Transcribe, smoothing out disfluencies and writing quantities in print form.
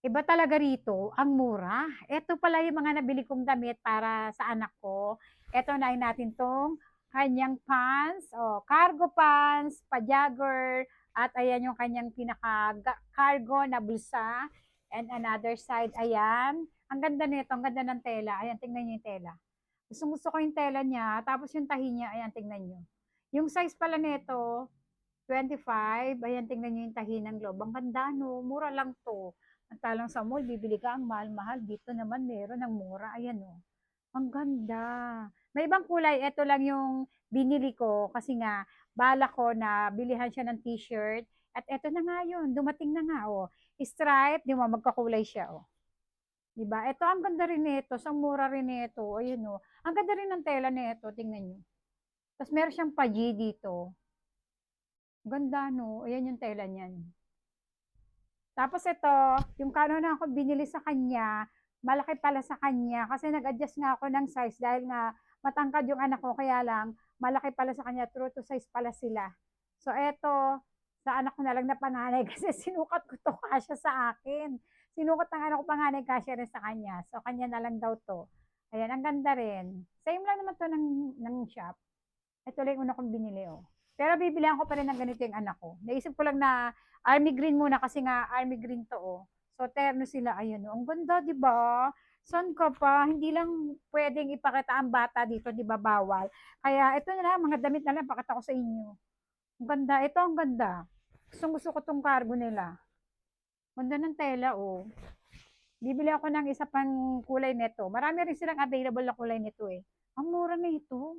Iba talaga rito, ang mura. Eto pala yung mga nabili kong damit para sa anak ko. Eto na natin tong kanyang pants, cargo pants, pa-jogger, at ayan yung kanyang pinaka-cargo na bulsa. And another side, ayan. Ang ganda nito, ang ganda ng tela. Ayan, tingnan niyo yung tela. Gustong gusto ko yung tela niya, tapos yung tahi niya, ayan, tingnan niyo. Yung size pala nito, 25. Ayan, tingnan niyo yung tahi ng loob. Ang ganda, no? Mura lang to. Ang talang sa mall, bibili ka ang mahal-mahal. Dito naman meron ng mura. Ayan, oh. Ang ganda. May ibang kulay. Ito lang yung binili ko kasi nga, bala ko na bilihan siya ng t-shirt. At ito na nga yun. Dumating na nga, oh. Stripe, di ba? Magkakulay siya, oh. Diba? Ito, ang ganda rin nito. Sa mura rin nito. Ayun, oh. Ang ganda rin ng tela nito. Tingnan nyo. Tapos meron siyang pa-G dito. Ganda, no? Ayan yung tela niyan. Tapos ito, yung kano na ako binili sa kanya, malaki pala sa kanya kasi nag-adjust nga ako ng size dahil nga matangkad yung anak ko kaya lang malaki pala sa kanya, true to size pala sila. So eto, sa anak ko na lang na panganay kasi sinukat ko to kasya sa akin. Sinukat ng anak ko panganay kasya rin sa kanya. So kanya na lang daw to. Ayan, ang ganda rin. Same lang naman to ng shop. Ito lang yung una kong binili, oh. Pero bibilihan ko pa rin ng ganito yung anak ko. Naisip ko lang na army green muna kasi nga army green to, oh. So, terno sila. Ayun, oh. Ang ganda, di ba? Saan ka pa? Hindi lang pwedeng ipakita ang bata dito, di ba? Bawal. Kaya ito na lang, mga damit na lang, pakita ko sa inyo. Ang ganda. Ito ang ganda. Gusto ko tong cargo nila. Ganda ng tela, oh. Bibili ako ng isa pang kulay nito. Marami rin silang available na kulay nito, eh. Ang mura na ito.